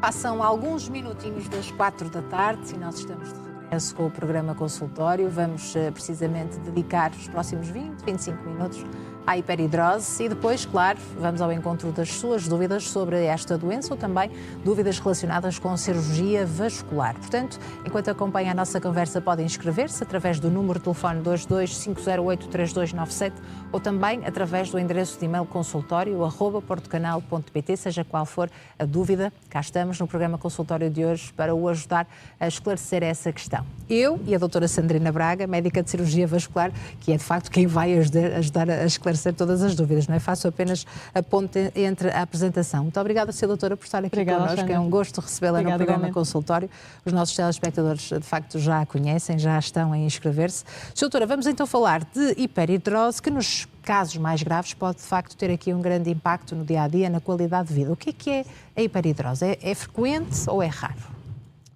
Passam alguns minutinhos das 4 da tarde e nós estamos de regresso com o programa Consultório. Vamos precisamente dedicar os próximos 25 minutos à hiperidrose e depois, claro, vamos ao encontro das suas dúvidas sobre esta doença ou também dúvidas relacionadas com cirurgia vascular. Portanto, enquanto acompanha a nossa conversa, podem inscrever-se através do número de telefone 225083297 ou também através do endereço de e-mail consultório@portocanal.pt, seja qual for a dúvida. Cá estamos no programa Consultório de hoje para o ajudar a esclarecer essa questão. Eu e a doutora Sandrina Braga, médica de cirurgia vascular, que é de facto quem vai ajudar a esclarecer todas as dúvidas, não é? Faço apenas a ponte entre a apresentação. Muito obrigada, Sra. Doutora, por estar aqui connosco. É um gosto recebê-la no programa Consultório. Os nossos telespectadores, de facto, já a conhecem, já estão a inscrever-se. Sra. Doutora, vamos então falar de hiperidrose, que nos casos mais graves pode, de facto, ter aqui um grande impacto no dia-a-dia, na qualidade de vida. O que é a hiperidrose? É frequente ou é raro?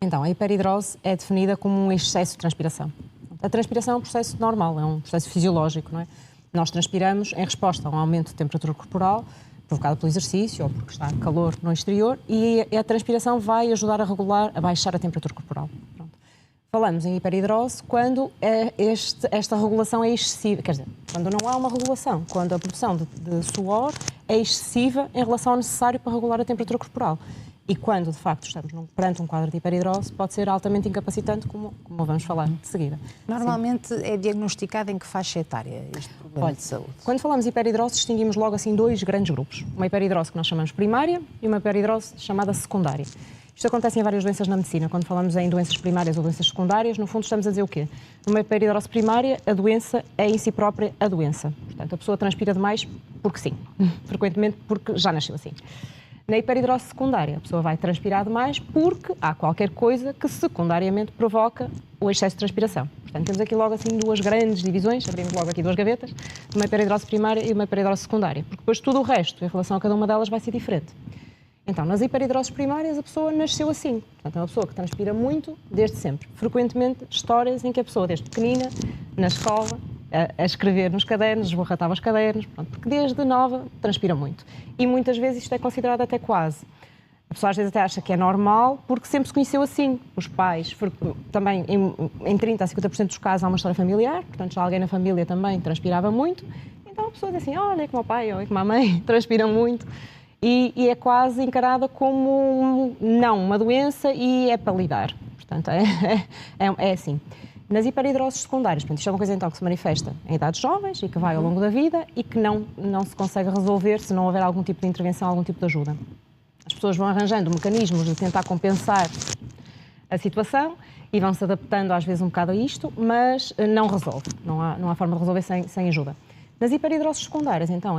Então, a hiperidrose é definida como um excesso de transpiração. A transpiração é um processo normal, é um processo fisiológico, não é? Nós transpiramos em resposta a um aumento de temperatura corporal provocado pelo exercício ou porque está calor no exterior e a transpiração vai ajudar a regular, a baixar a temperatura corporal. Pronto. Falamos em hiperidrose quando esta regulação é excessiva, quer dizer, quando não há uma regulação, quando a produção de suor é excessiva em relação ao necessário para regular a temperatura corporal. E quando, de facto, estamos perante um quadro de hiperidrose, pode ser altamente incapacitante, como vamos falar de seguida. Normalmente é diagnosticado em que faixa etária este problema de saúde? Quando falamos de hiperidrose, distinguimos logo assim dois grandes grupos. Uma hiperidrose que nós chamamos primária e uma hiperidrose chamada secundária. Isto acontece em várias doenças na medicina. Quando falamos em doenças primárias ou doenças secundárias, no fundo estamos a dizer o quê? Numa hiperidrose primária, a doença é em si própria a doença. Portanto, a pessoa transpira demais porque sim. Frequentemente porque já nasceu assim. Na hiperidrose secundária, a pessoa vai transpirar demais porque há qualquer coisa que secundariamente provoca o excesso de transpiração. Portanto, temos aqui logo assim duas grandes divisões, abrimos logo aqui duas gavetas, uma hiperidrose primária e uma hiperidrose secundária, porque depois tudo o resto, em relação a cada uma delas, vai ser diferente. Então, nas hiperidroses primárias, a pessoa nasceu assim. Portanto, é uma pessoa que transpira muito desde sempre. Frequentemente, histórias em que a pessoa, desde pequenina, na escola, a escrever nos cadernos, esborratava os cadernos, pronto, porque desde nova transpira muito. E muitas vezes isto é considerado até quase. A pessoa às vezes até acha que é normal, porque sempre se conheceu assim. Os pais, também em 30% a 50% dos casos há uma história familiar, portanto já alguém na família também transpirava muito. Então a pessoa diz assim, olha como o pai, olha como a mãe transpira muito. E é quase encarada como não uma doença e é para lidar. Portanto, é assim. Nas hiperidroses secundárias, portanto, isto é uma coisa então que se manifesta em idades jovens e que vai ao longo da vida e que não se consegue resolver se não houver algum tipo de intervenção, algum tipo de ajuda. As pessoas vão arranjando mecanismos de tentar compensar a situação e vão se adaptando às vezes um bocado a isto, mas não resolve, não há forma de resolver sem ajuda. Nas hiperidroses secundárias, então,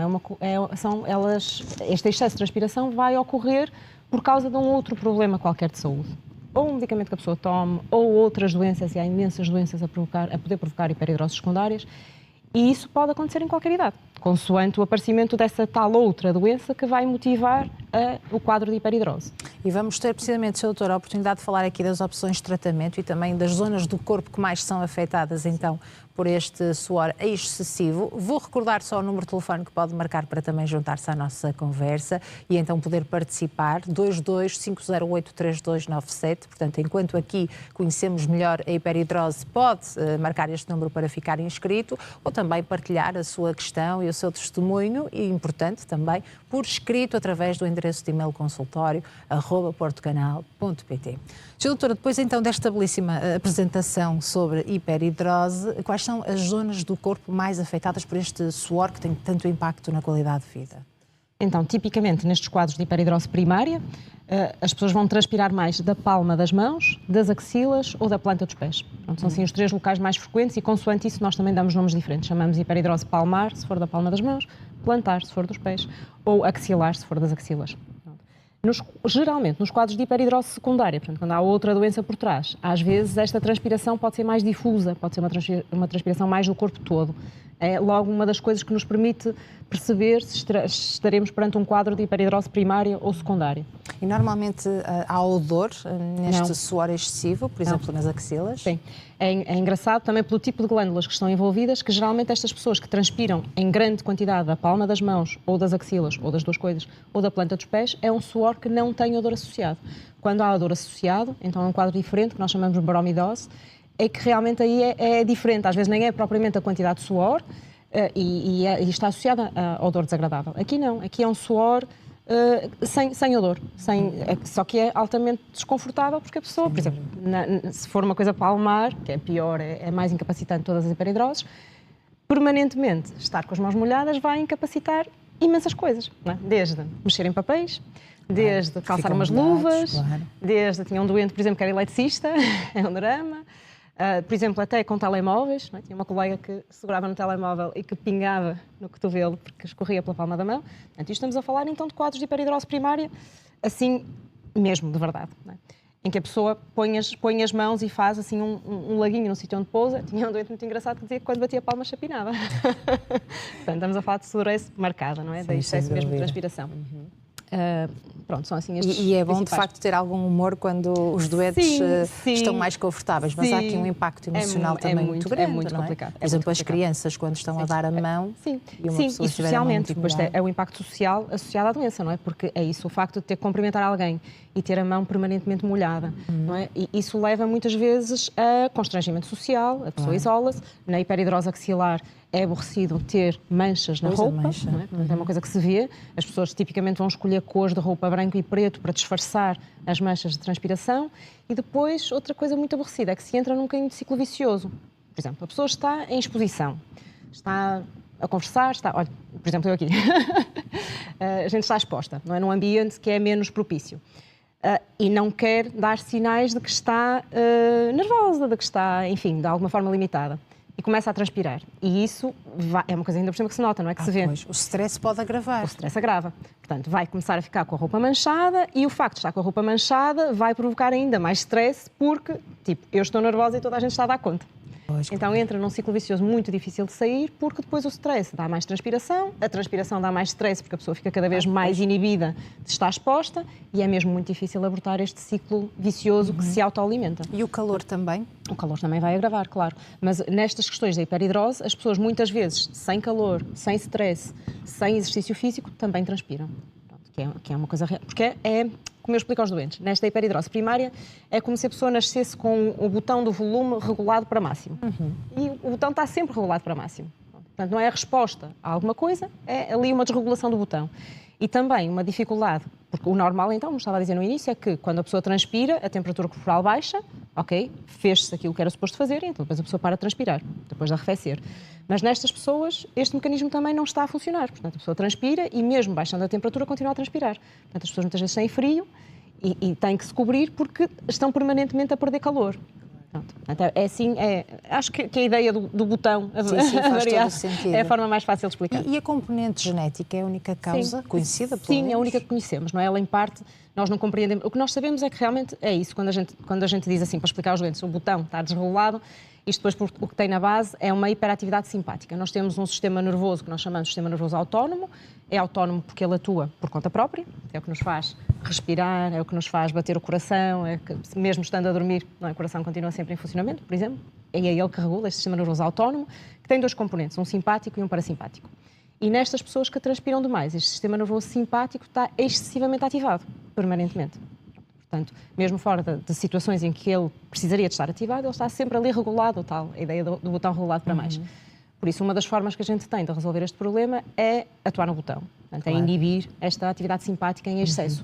este excesso de transpiração vai ocorrer por causa de um outro problema qualquer de saúde. Ou um medicamento que a pessoa tome, ou outras doenças, e há imensas doenças a poder provocar hiperidroses secundárias, e isso pode acontecer em qualquer idade, consoante o aparecimento dessa tal outra doença que vai motivar o quadro de hiperidrose. E vamos ter precisamente, Sra. Doutora, a oportunidade de falar aqui das opções de tratamento e também das zonas do corpo que mais são afetadas, então, por este suor excessivo. Vou recordar só o número de telefone que pode marcar para também juntar-se à nossa conversa e então poder participar, 225083297. Portanto, enquanto aqui conhecemos melhor a hiperidrose, pode marcar este número para ficar inscrito ou também partilhar a sua questão e o seu testemunho, e importante também, por escrito através do endereço de e-mail consultório@portocanal.pt. Sra. Doutora, depois então desta belíssima apresentação sobre hiperidrose, quais são as zonas do corpo mais afetadas por este suor que tem tanto impacto na qualidade de vida? Então, tipicamente nestes quadros de hiperidrose primária, as pessoas vão transpirar mais da palma das mãos, das axilas ou da planta dos pés. Pronto, são assim os três locais mais frequentes e consoante isso nós também damos nomes diferentes. Chamamos hiperidrose palmar, se for da palma das mãos, plantar, se for dos pés, ou axilar, se for das axilas. Geralmente, nos quadros de hiperidrose secundária, portanto, quando há outra doença por trás, às vezes esta transpiração pode ser mais difusa, pode ser uma transpiração mais do corpo todo. É logo uma das coisas que nos permite perceber se estaremos perante um quadro de hiperidrose primária ou secundária. E normalmente há odor neste Não. suor excessivo, por exemplo, nas axilas? Sim. É engraçado também pelo tipo de glândulas que estão envolvidas, que geralmente estas pessoas que transpiram em grande quantidade da palma das mãos, ou das axilas, ou das duas coisas, ou da planta dos pés, é um suor que não tem odor associado. Quando há odor associado, então é um quadro diferente, que nós chamamos de bromidose, é que realmente aí é diferente. Às vezes nem é propriamente a quantidade de suor e está associada a odor desagradável. Aqui não. Aqui é um suor sem odor, só que é altamente desconfortável porque a pessoa, por exemplo, se for uma coisa palmar, que é pior, é mais incapacitante todas as hiperidroses, permanentemente estar com as mãos molhadas vai incapacitar imensas coisas, não é? Desde mexer em papéis, desde calçar umas luvas, desde tinha um doente, por exemplo, que era eletricista, é um drama. Por exemplo, até com telemóveis, não é? Tinha uma colega que segurava no telemóvel e que pingava no cotovelo porque escorria pela palma da mão. Portanto, estamos a falar então de quadros de hiperidrose primária, assim mesmo, de verdade. Não é? Em que a pessoa põe as mãos e faz assim um laguinho no sítio onde pousa. Tinha um doente muito engraçado que dizia que quando batia a palma chapinava. Portanto, estamos a falar de sudorese marcada, não é? Da excesso mesmo de transpiração. Pronto, são assim estes E é bom, de facto, ter algum humor quando os doentes estão mais confortáveis, mas há aqui um impacto emocional também muito grande, é muito não é? complicado. Por exemplo, as crianças, quando estão a dar a mão e uma pessoa e socialmente, depois é o impacto social associado à doença, não é? Porque é isso, o facto de ter que cumprimentar alguém e ter a mão permanentemente molhada, não é? E isso leva muitas vezes a constrangimento social, a pessoa isola-se. Na hiperidrose axilar é aborrecido ter manchas na roupa, não é? Portanto, é uma coisa que se vê. As pessoas tipicamente vão escolher cores de roupa branco e preto para disfarçar as manchas de transpiração. E depois, outra coisa muito aborrecida é que se entra num caminho de ciclo vicioso. Por exemplo, a pessoa está em exposição, está a conversar, olha, por exemplo, eu aqui, a gente está exposta, não é? Num ambiente que é menos propício. E não quer dar sinais de que está nervosa, de que está, enfim, de alguma forma limitada. E começa a transpirar. E isso é uma coisa ainda por cima que se nota, não é? Que se vê. Pois, o stress pode agravar. O stress agrava. Portanto, vai começar a ficar com a roupa manchada e o facto de estar com a roupa manchada vai provocar ainda mais stress porque, tipo, eu estou nervosa e toda a gente está a dar conta. Pois, então entra num ciclo vicioso muito difícil de sair porque depois o stress dá mais transpiração, a transpiração dá mais stress porque a pessoa fica cada vez mais inibida de estar exposta e é mesmo muito difícil abortar este ciclo vicioso que se autoalimenta. E o calor também? O calor também vai agravar, claro. Mas nestas questões da hiperidrose, as pessoas muitas vezes, sem calor, sem stress, sem exercício físico, também transpiram. Que é uma coisa real. Porque como eu explico aos doentes, nesta hiperidrose primária, é como se a pessoa nascesse com o botão do volume regulado para máximo. E o botão está sempre regulado para máximo. Portanto, não é a resposta a alguma coisa, é ali uma desregulação do botão. E também uma dificuldade, porque o normal, então, como estava a dizer no início, é que quando a pessoa transpira, a temperatura corporal baixa, ok, fez-se aquilo que era suposto fazer, e então depois a pessoa para de transpirar, depois de arrefecer. Mas nestas pessoas, este mecanismo também não está a funcionar. Portanto, a pessoa transpira e mesmo baixando a temperatura, continua a transpirar. Portanto, as pessoas muitas vezes têm frio e têm que se cobrir porque estão permanentemente a perder calor. Portanto, é assim, acho que a ideia do botão faz todo o sentido. É a forma mais fácil de explicar. E a componente genética é a única causa conhecida? Sim, é a única que conhecemos, não é? Ela, em parte, nós não compreendemos. O que nós sabemos é que realmente é isso. Quando a gente diz assim, para explicar aos doentes, o botão está desregulado, isto depois, o que tem na base é uma hiperatividade simpática. Nós temos um sistema nervoso que nós chamamos de sistema nervoso autónomo. É autónomo porque ele atua por conta própria, é o que nos faz respirar, é o que nos faz bater o coração, é que, mesmo estando a dormir, o coração continua sempre em funcionamento, por exemplo. E é ele que regula este sistema nervoso autónomo, que tem dois componentes, um simpático e um parasimpático. E nestas pessoas que transpiram demais, este sistema nervoso simpático está excessivamente ativado, permanentemente. Portanto, mesmo fora de situações em que ele precisaria de estar ativado, ele está sempre ali regulado, tal, a ideia do botão regulado para mais. Por isso, uma das formas que a gente tem de resolver este problema é atuar no botão. Portanto, é inibir esta atividade simpática em excesso.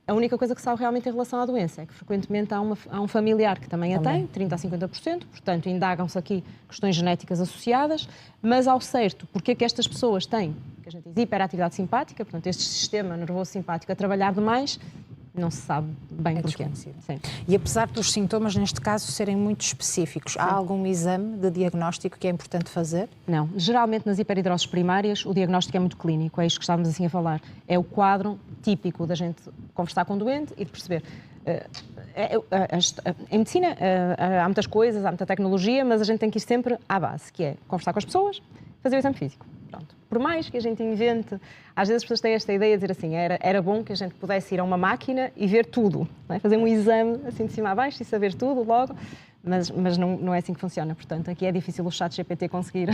A única coisa que sabe realmente em relação à doença é que frequentemente há um familiar que também a tem, 30% a 50%, portanto indagam-se aqui questões genéticas associadas, mas ao certo, porque é que estas pessoas têm, que a gente diz hiperatividade simpática, portanto este sistema nervoso simpático a trabalhar demais, não se sabe bem porquê. Sim. E apesar dos sintomas, neste caso, serem muito específicos, há algum exame de diagnóstico que é importante fazer? Não. Geralmente, nas hiperidroses primárias, o diagnóstico é muito clínico, é isto que estávamos assim a falar. É o quadro típico da gente conversar com o doente e de perceber. Em medicina há muitas coisas, há muita tecnologia, mas a gente tem que ir sempre à base, que é conversar com as pessoas, fazer o exame físico. Pronto. Por mais que a gente invente, às vezes as pessoas têm esta ideia de dizer assim, era bom que a gente pudesse ir a uma máquina e ver tudo, não é? Fazer um exame assim de cima a baixo e saber tudo logo, mas não é assim que funciona. Portanto, aqui é difícil o ChatGPT conseguir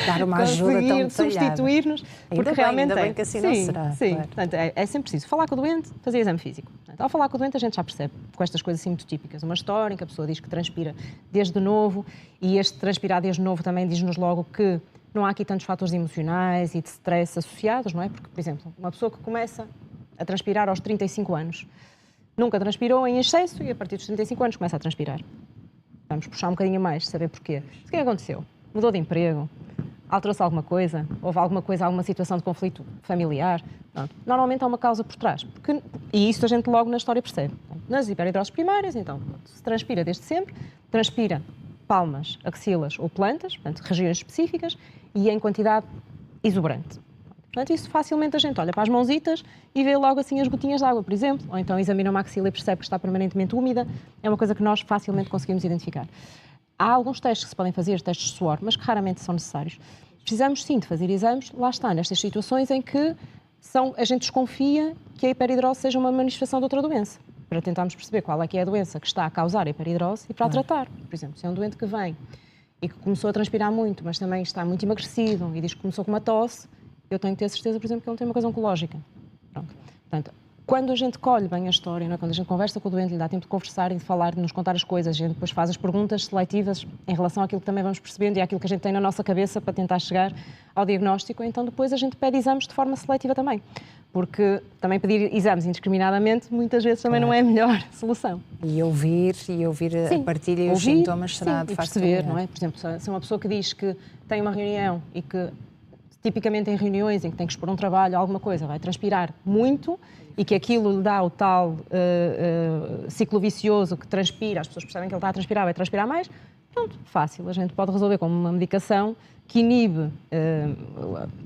dar uma ajuda tão detalhada, substituir-nos, porque realmente ainda bem que assim não será. Sim, claro. portanto, é sempre preciso falar com o doente, fazer exame físico. Portanto, ao falar com o doente a gente já percebe, com estas coisas assim muito típicas, uma história em que a pessoa diz que transpira desde novo, e este transpirar desde novo também diz-nos logo que não há aqui tantos fatores emocionais e de stress associados, não é? Porque, por exemplo, uma pessoa que começa a transpirar aos 35 anos, nunca transpirou em excesso e a partir dos 35 anos começa a transpirar. Vamos puxar um bocadinho mais, saber porquê. O que aconteceu? Mudou de emprego? Alterou-se alguma coisa? Houve alguma situação de conflito familiar? Pronto. Normalmente há uma causa por trás. E isso a gente logo na história percebe. Nas hiperidroses primárias, então, se transpira desde sempre, transpira palmas, axilas ou plantas, portanto, regiões específicas, e em quantidade exuberante. Portanto, isso facilmente a gente olha para as mãozitas e vê logo assim as gotinhas de água, por exemplo, ou então examina uma axila e percebe que está permanentemente úmida. É uma coisa que nós facilmente conseguimos identificar. Há alguns testes que se podem fazer, testes de suor, mas que raramente são necessários. Precisamos sim de fazer exames, lá está, nestas situações em que a gente desconfia que a hiperidrose seja uma manifestação de outra doença, para tentarmos perceber qual é que é a doença que está a causar a hiperidrose e para a tratar. Por exemplo, se é um doente que vem e que começou a transpirar muito, mas também está muito emagrecido e diz que começou com uma tosse, eu tenho que ter certeza, por exemplo, que ele tem uma coisa oncológica. Pronto. Portanto, quando a gente colhe bem a história, não é? Quando a gente conversa com o doente, lhe dá tempo de conversar e de falar, de nos contar as coisas, a gente depois faz as perguntas seletivas em relação àquilo que também vamos percebendo e àquilo que a gente tem na nossa cabeça para tentar chegar ao diagnóstico, então depois a gente pede exames de forma seletiva também. Porque também pedir exames indiscriminadamente muitas vezes também não é a melhor solução. E ouvir a partilha e os sintomas será de facto perceber, não é? Por exemplo, se é uma pessoa que diz que tem uma reunião e que tipicamente em reuniões em que tem que expor um trabalho, alguma coisa, vai transpirar muito e que aquilo lhe dá o tal ciclo vicioso que transpira, as pessoas percebem que ele está a transpirar, vai transpirar mais, pronto, fácil, a gente pode resolver com uma medicação que inibe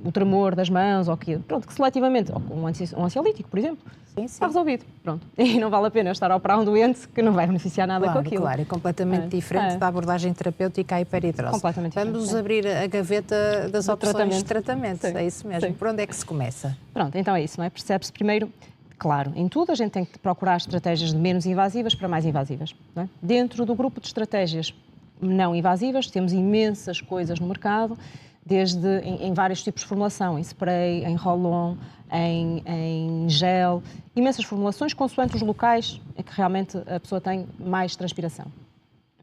o tremor das mãos, ou que seletivamente, ou com um ansiolítico, por exemplo, está resolvido, pronto. E não vale a pena estar a operar um doente que não vai beneficiar nada com aquilo. Claro, é completamente diferente da abordagem terapêutica à hiperidrose. Completamente Vamos diferente. abrir a gaveta das opções de tratamento, Sim. é isso mesmo. Sim. Por onde é que se começa? Pronto, então é isso, não é? Percebe-se primeiro, claro, em tudo a gente tem que procurar estratégias de menos invasivas para mais invasivas, não é? Dentro do grupo de estratégias não invasivas, temos imensas coisas no mercado, desde em vários tipos de formulação, em spray, em roll-on, em gel, imensas formulações consoante os locais em que realmente a pessoa tem mais transpiração.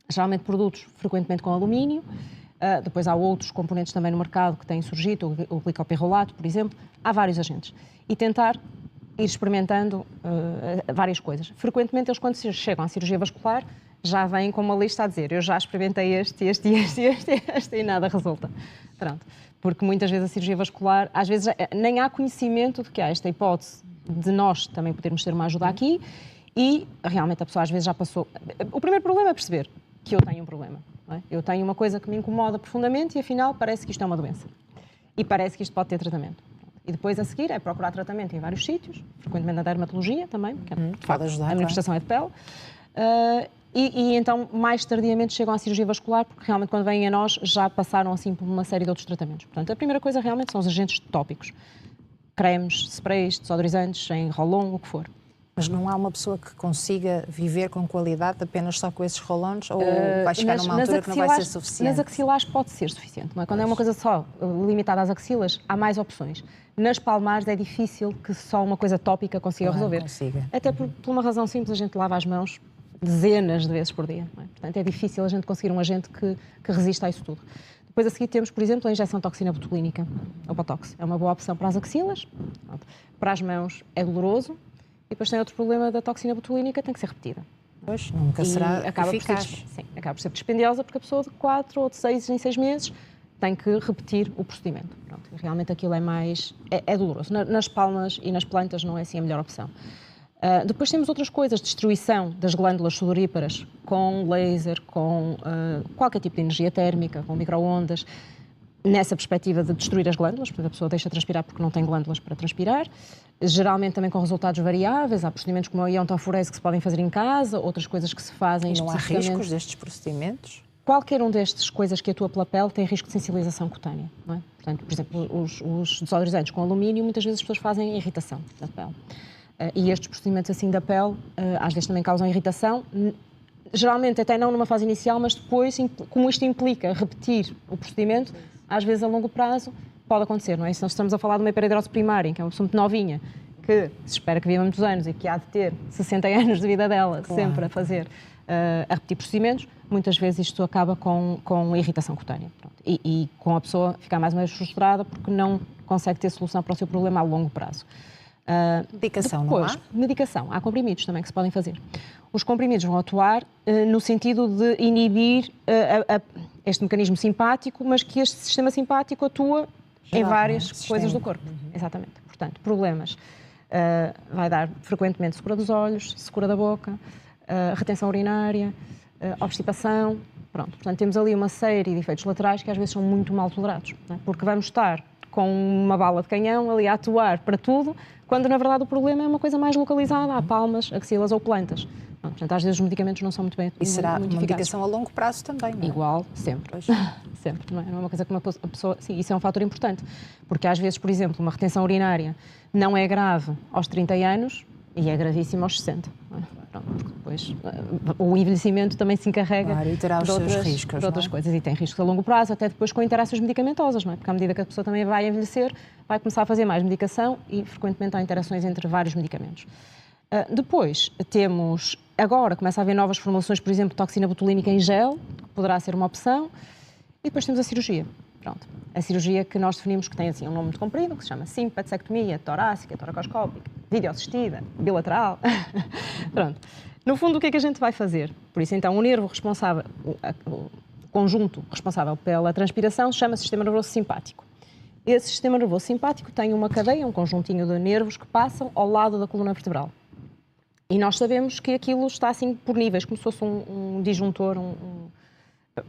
Geralmente produtos frequentemente com alumínio, depois há outros componentes também no mercado que têm surgido, o glicopyrrolato, por exemplo, há vários agentes. E tentar ir experimentando várias coisas. Frequentemente eles quando chegam à cirurgia vascular já vêm com uma lista a dizer eu já experimentei este e nada resulta. Pronto. Porque muitas vezes a cirurgia vascular, às vezes nem há conhecimento de que há esta hipótese de nós também podermos ter uma ajuda aqui e realmente a pessoa às vezes já passou... O primeiro problema é perceber que eu tenho um problema. Não é? Eu tenho uma coisa que me incomoda profundamente e afinal parece que isto é uma doença. E parece que isto pode ter tratamento. E depois a seguir é procurar tratamento em vários sítios, frequentemente na dermatologia também, porque pode ajudar, a manifestação é de pele. E então, mais tardiamente, chegam à cirurgia vascular, porque realmente, quando vêm a nós, já passaram assim por uma série de outros tratamentos. Portanto, a primeira coisa realmente são os agentes tópicos. Cremes, sprays, desodorizantes, em roll-on, o que for. Mas não há uma pessoa que consiga viver com qualidade apenas só com esses roll-ons? Ou vai chegar numa altura que não vai ser suficiente? Nas axilares pode ser suficiente. Não é? Quando é uma coisa só limitada às axilas, há mais opções. Nas palmares é difícil que só uma coisa tópica consiga resolver. Consiga. Até por uma razão simples, a gente lava as mãos dezenas de vezes por dia. Não é? Portanto, é difícil a gente conseguir um agente que resista a isso tudo. Depois a seguir temos, por exemplo, a injeção de toxina botulínica, ou Botox. É uma boa opção para as axilas, para as mãos é doloroso, e depois tem outro problema da toxina botulínica, tem que ser repetida. Pois, nunca será eficaz. Acaba por ser dispendiosa, porque a pessoa de 4 ou de 6 em 6 meses tem que repetir o procedimento. Pronto, realmente aquilo é mais... é doloroso. Nas palmas e nas plantas não é assim a melhor opção. Depois temos outras coisas, destruição das glândulas sudoríparas com laser, com qualquer tipo de energia térmica, com micro-ondas, nessa perspectiva de destruir as glândulas, portanto a pessoa deixa de transpirar porque não tem glândulas para transpirar, geralmente também com resultados variáveis, há procedimentos como a iontoforese que se podem fazer em casa, outras coisas que se fazem e não há especificamente... riscos destes procedimentos? qualquer um destes coisas que atua pela pele tem risco de sensibilização cutânea, não é? Portanto, por exemplo, os desodorizantes com alumínio, muitas vezes as pessoas fazem irritação da pele. E estes procedimentos assim da pele, às vezes também causam irritação, geralmente até não numa fase inicial, mas depois, como isto implica repetir o procedimento, às vezes a longo prazo pode acontecer, não é? Se nós estamos a falar de uma hiperidrose primária, que é uma pessoa muito novinha, que se espera que viva muitos anos e que há de ter 60 anos de vida dela, sempre a fazer, a repetir procedimentos, muitas vezes isto acaba com irritação cutânea. E com a pessoa ficar mais ou menos frustrada porque não consegue ter solução para o seu problema a longo prazo. Medicação, depois, não há? Medicação. Há comprimidos também que se podem fazer. Os comprimidos vão atuar no sentido de inibir este mecanismo simpático, mas que este sistema simpático atua em várias coisas do corpo. Exatamente. Portanto, problemas. Vai dar frequentemente secura dos olhos, secura da boca, retenção urinária, obstipação. Pronto. Portanto, temos ali uma série de efeitos laterais que às vezes são muito mal tolerados, não é? Porque vamos estar com uma bala de canhão ali a atuar para tudo, quando na verdade o problema é uma coisa mais localizada, a palmas, axilas ou plantas. Portanto, às vezes os medicamentos não são muito bem E será muito uma eficazes. medicação a longo prazo também, não é? Igual, sempre. Sempre. Não é uma coisa que uma pessoa... Sim, isso é um fator importante. Porque às vezes, por exemplo, uma retenção urinária não é grave aos 30 anos e é gravíssima aos 60. Não é? Pronto, porque depois o envelhecimento também se encarrega Claro, e terá os seus riscos, de outras não é? coisas. E tem riscos a longo prazo, até depois com interações medicamentosas, não é? Porque à medida que a pessoa também vai envelhecer, vai começar a fazer mais medicação e frequentemente há interações entre vários medicamentos. Depois temos, agora começa a haver novas formulações, por exemplo, toxina botulínica em gel, que poderá ser uma opção, e depois temos a cirurgia. Pronto. A cirurgia que nós definimos que tem assim um nome muito comprido, que se chama simpatectomia torácica, toracoscópica, videoassistida, bilateral. Pronto. No fundo, o que é que a gente vai fazer? Por isso, então, o nervo responsável, o conjunto responsável pela transpiração chama-se sistema nervoso simpático. Esse sistema nervoso simpático tem uma cadeia, um conjuntinho de nervos que passam ao lado da coluna vertebral. E nós sabemos que aquilo está assim por níveis, como se fosse um disjuntor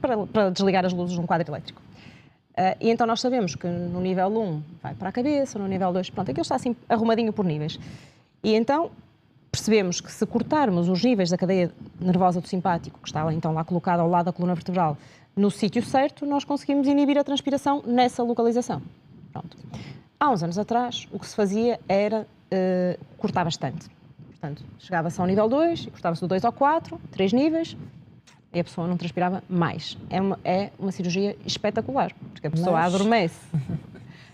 para desligar as luzes de um quadro elétrico. E então nós sabemos que no nível 1 vai para a cabeça, no nível 2, pronto, aquilo está assim arrumadinho por níveis. E então percebemos que se cortarmos os níveis da cadeia nervosa do simpático, que está então lá colocado ao lado da coluna vertebral, no sítio certo, nós conseguimos inibir a transpiração nessa localização. Pronto. Há uns anos atrás, o que se fazia era cortar bastante. Portanto, chegava-se ao nível 2, cortava-se do 2 ao 4, 3 níveis, e a pessoa não transpirava mais. É uma cirurgia espetacular, porque a pessoa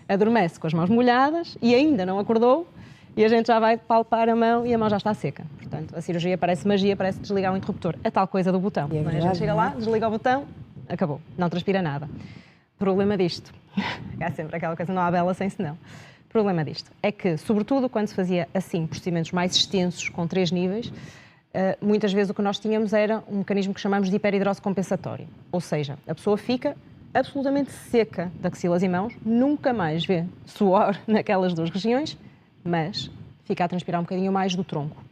adormece com as mãos molhadas e ainda não acordou, e a gente já vai palpar a mão e a mão já está seca. Portanto, a cirurgia parece magia, parece desligar um interruptor. A tal coisa do botão. É verdade, a gente chega não é? lá, desliga o botão, acabou. Não transpira nada. Problema disto, é sempre aquela coisa, não há bela sem senão. Problema disto é que, sobretudo quando se fazia assim, procedimentos mais extensos, com 3 níveis, muitas vezes o que nós tínhamos era um mecanismo que chamamos de hiperidrose compensatória. Ou seja, a pessoa fica absolutamente seca de axilas e mãos, nunca mais vê suor naquelas 2 regiões, mas fica a transpirar um bocadinho mais do tronco.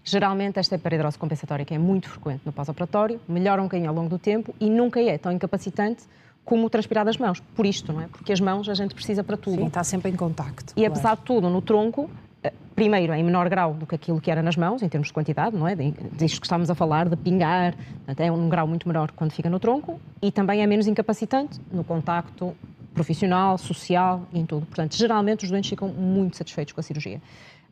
Geralmente esta hiperidrose compensatória, que é muito frequente no pós-operatório, melhora um bocadinho ao longo do tempo e nunca é tão incapacitante como o transpirar das mãos. Por isto, não é? Porque as mãos a gente precisa para tudo. Sim, está sempre em contacto. E apesar de tudo, no tronco, primeiro em menor grau do que aquilo que era nas mãos, em termos de quantidade, não é? Disto que estamos a falar, de pingar, até um grau muito menor quando fica no tronco, e também é menos incapacitante no contacto profissional, social e em tudo. Portanto, geralmente os doentes ficam muito satisfeitos com a cirurgia.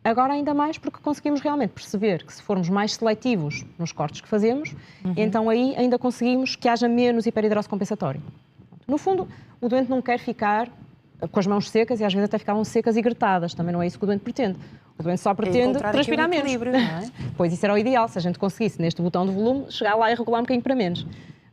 Agora ainda mais porque conseguimos realmente perceber que se formos mais seletivos nos cortes que fazemos, então aí ainda conseguimos que haja menos hiperidrose compensatória. No fundo, o doente não quer ficar com as mãos secas e às vezes até ficavam secas e gretadas. Também não é isso que o doente pretende. O doente só pretende transpirar menos. Não é? Pois isso era o ideal, se a gente conseguisse neste botão de volume chegar lá e regular um bocadinho para menos.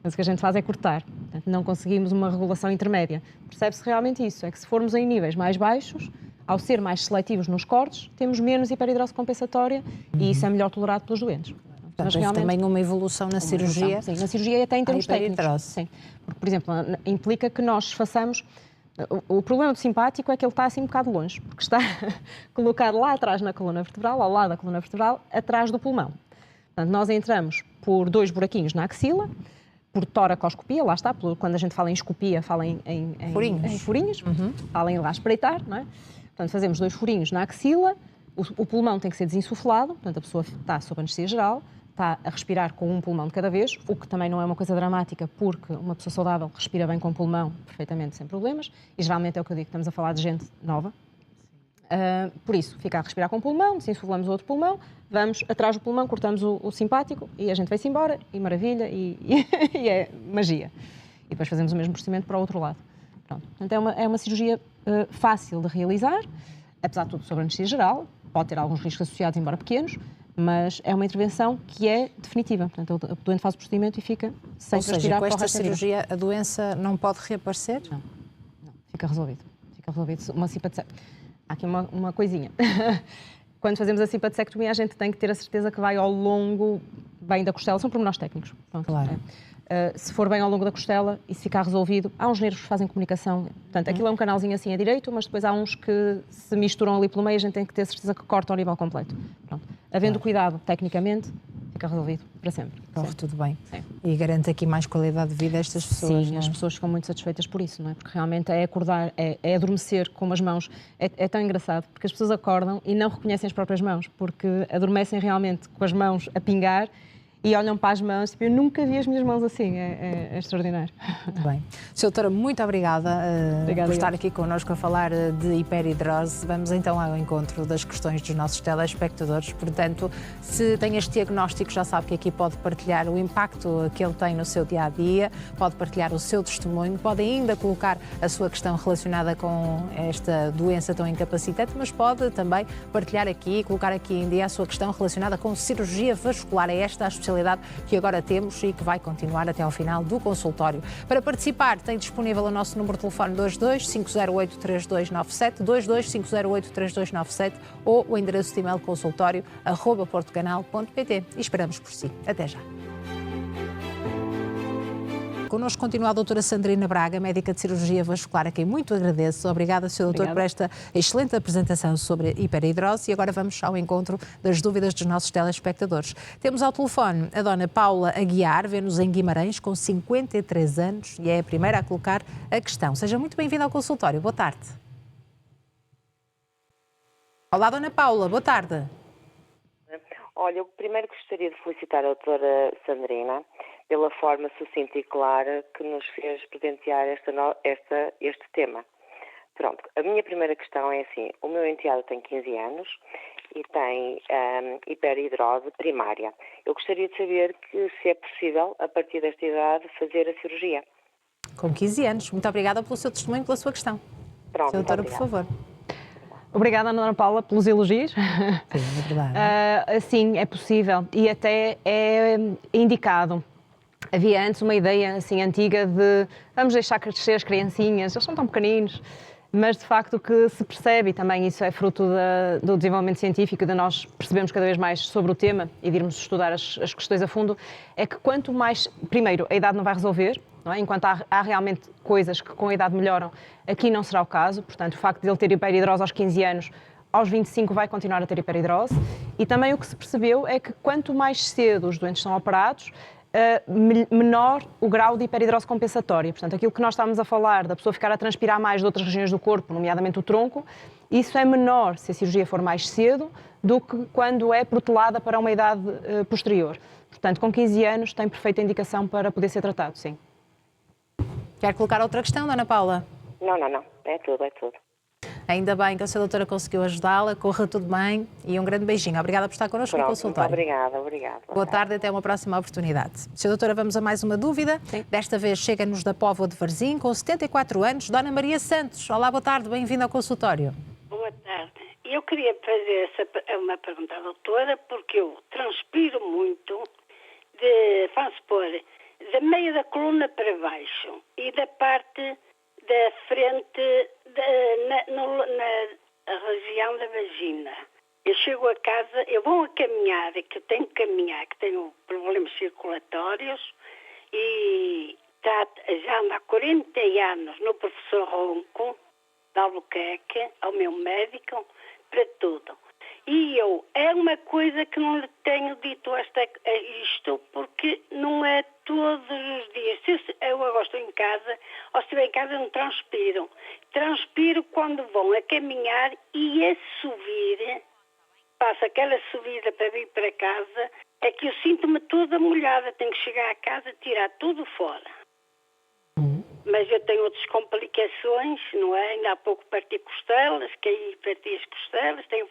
Mas o que a gente faz é cortar. Portanto, não conseguimos uma regulação intermédia. Percebe-se realmente isso, é que se formos em níveis mais baixos, ao ser mais seletivos nos cortes, temos menos hiperidrose compensatória e isso é melhor tolerado pelos doentes. Mas realmente também uma evolução na cirurgia. Sim, na cirurgia e até em termos técnicos. Sim. Porque, por exemplo, implica que nós façamos... O problema do simpático é que ele está assim um bocado longe, porque está colocado lá atrás na coluna vertebral, ao lado da coluna vertebral, atrás do pulmão. Portanto, nós entramos por 2 buraquinhos na axila, por toracoscopia, lá está, quando a gente fala em escopia, fala em furinhos, fala em lá espreitar, não é? Portanto, fazemos 2 furinhos na axila, o pulmão tem que ser desinsuflado, portanto, a pessoa está sob anestesia geral, está a respirar com um pulmão de cada vez, o que também não é uma coisa dramática, porque uma pessoa saudável respira bem com o pulmão perfeitamente, sem problemas, e geralmente é o que eu digo, estamos a falar de gente nova. Por isso, fica a respirar com o pulmão, desinsuflamos o outro pulmão, vamos atrás do pulmão, cortamos o simpático e a gente vai-se embora, e maravilha, e é magia. E depois fazemos o mesmo procedimento para o outro lado. Pronto. Portanto, é uma cirurgia fácil de realizar, apesar de tudo sobre anestesia geral, pode ter alguns riscos associados, embora pequenos, mas é uma intervenção que é definitiva. Portanto, o doente faz o procedimento e fica sem respirar para o resto da vida. Com esta cirurgia a doença não pode reaparecer? Não, fica resolvido. Fica resolvido. Uma simpatectomia. Há aqui uma coisinha. Quando fazemos a simpatectomia, a gente tem que ter a certeza que vai ao longo bem da costela. São pormenores técnicos. Pronto, claro. Se for bem ao longo da costela e se ficar resolvido, há uns nervos que fazem comunicação. Portanto, aquilo é um canalzinho assim a direito, mas depois há uns que se misturam ali pelo meio, a gente tem que ter certeza que cortam ao nível completo. Pronto. Havendo cuidado, tecnicamente, fica resolvido para sempre. Corre tudo bem. Sim. E garante aqui mais qualidade de vida a estas pessoas. Sim, as pessoas ficam muito satisfeitas por isso, não é? Porque realmente é acordar, é adormecer com as mãos. É tão engraçado, porque as pessoas acordam e não reconhecem as próprias mãos, porque adormecem realmente com as mãos a pingar e olham para as mãos, tipo, eu nunca vi as minhas mãos assim, é extraordinário. Muito bem. Sra. Doutora, muito obrigada, por estar aqui connosco a falar de hiperidrose. Vamos então ao encontro das questões dos nossos telespectadores. Portanto, se tem este diagnóstico, já sabe que aqui pode partilhar o impacto que ele tem no seu dia-a-dia, pode partilhar o seu testemunho, pode ainda colocar a sua questão relacionada com esta doença tão incapacitante, mas pode também partilhar aqui, colocar aqui em dia a sua questão relacionada com cirurgia vascular. É esta a especialidade que agora temos e que vai continuar até ao final do consultório. Para participar, tem disponível o nosso número de telefone 22 508 3297, 22 508 3297 ou o endereço de e-mail consultório@portocanal.pt. E esperamos por si. Até já. Connosco continua a doutora Sandrina Braga, médica de cirurgia vascular, a quem muito agradeço. Obrigada, Sr. Doutor, por esta excelente apresentação sobre hiperidrose. E agora vamos ao encontro das dúvidas dos nossos telespectadores. Temos ao telefone a dona Paula Aguiar, vê-nos em Guimarães, com 53 anos, e é a primeira a colocar a questão. Seja muito bem-vinda ao consultório. Boa tarde. Olá, dona Paula. Boa tarde. Olha, eu primeiro gostaria de felicitar a doutora Sandrina pela forma sucinta e clara que nos fez presentear este tema. Pronto, a minha primeira questão é assim, o meu enteado tem 15 anos e tem hiperidrose primária. Eu gostaria de saber se é possível, a partir desta idade, fazer a cirurgia. Com 15 anos. Muito obrigada pelo seu testemunho e pela sua questão. Pronto, doutora, por favor. Obrigada, Ana Paula, pelos elogios. Sim, é verdade. Sim, é possível e até é indicado. Havia antes uma ideia assim antiga de vamos deixar crescer as criancinhas, eles são tão pequeninos, mas de facto o que se percebe, e também isso é fruto do desenvolvimento científico, de nós percebemos cada vez mais sobre o tema e de irmos estudar as questões a fundo, é que quanto mais, primeiro, a idade não vai resolver, não é? Enquanto há realmente coisas que com a idade melhoram, aqui não será o caso, portanto o facto de ele ter hiperidrose aos 15 anos, aos 25 vai continuar a ter hiperidrose, e também o que se percebeu é que quanto mais cedo os doentes são operados, menor o grau de hiperidrose compensatória. Portanto, aquilo que nós estávamos a falar, da pessoa ficar a transpirar mais de outras regiões do corpo, nomeadamente o tronco, isso é menor se a cirurgia for mais cedo do que quando é protelada para uma idade posterior. Portanto, com 15 anos tem perfeita indicação para poder ser tratado, sim. Quer colocar outra questão, dona Paula? Não. É tudo. Ainda bem que a senhora doutora conseguiu ajudá-la, corra tudo bem e um grande beijinho. Obrigada por estar connosco no consultório. Obrigada. Boa tarde e até uma próxima oportunidade. Senhora doutora, vamos a mais uma dúvida. Sim. Desta vez chega-nos da Póvoa de Varzim, com 74 anos, Dona Maria Santos. Olá, boa tarde, bem-vinda ao consultório. Boa tarde. Eu queria fazer uma pergunta à doutora, porque eu transpiro muito, vamos supor, da meia da coluna para baixo e da parte da frente na região da vagina. Eu chego a casa, eu vou a caminhar, que eu tenho que caminhar, que tenho problemas circulatórios e já ando há 40 anos no professor Ronco, de Albuquerque, ao meu médico, para tudo. E é uma coisa que não lhe tenho dito isto, porque não é todos os dias. Se eu agora estou em casa, ou se estiver em casa, não transpiro. Transpiro quando vão a caminhar e a subir, faço aquela subida para vir para casa, É que eu sinto-me toda molhada, tenho que chegar a casa, tirar tudo fora. Mas eu tenho outras complicações, não é? Ainda há pouco parti costelas, caí e parti as costelas, tenho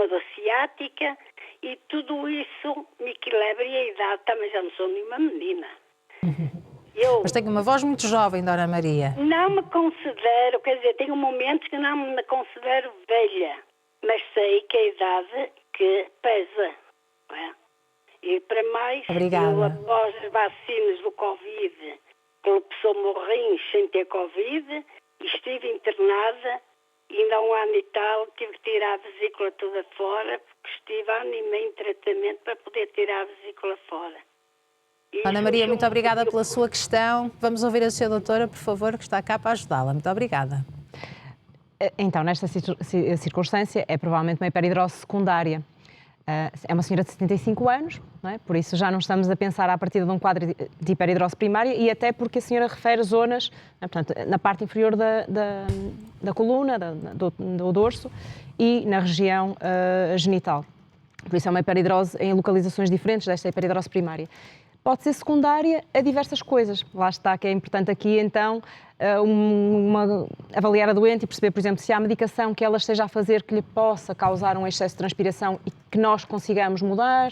a dor ciática e tudo isso me equilibra e a idade também já não sou nenhuma menina. Mas tenho uma voz muito jovem, Dona Maria. Não me considero, quer dizer, tenho momentos que não me considero velha, mas sei que a idade que pesa, não é? E para mais, Obrigada. eu após as vacinas do Covid, colapsou-me o rins sem ter Covid, e estive internada, e ainda há um ano e tal tive que tirar a vesícula toda fora, porque estive há ano e meio em tratamento para poder tirar a vesícula fora. Ana Maria, muito obrigada pela sua questão. Vamos ouvir a sua doutora, por favor, que está cá para ajudá-la. Muito obrigada. Então, nesta circunstância, é provavelmente uma hiperidrose secundária. É uma senhora de 75 anos, não é? Por isso já não estamos a pensar à partida de um quadro de hiperidrose primária e até porque a senhora refere zonas, portanto, na parte inferior da coluna, do dorso e na região genital. Por isso é uma hiperidrose em localizações diferentes desta hiperidrose primária. Pode ser secundária a diversas coisas. Lá está que é importante aqui, então, avaliar a doente e perceber, por exemplo, se há medicação que ela esteja a fazer que lhe possa causar um excesso de transpiração e que nós consigamos mudar,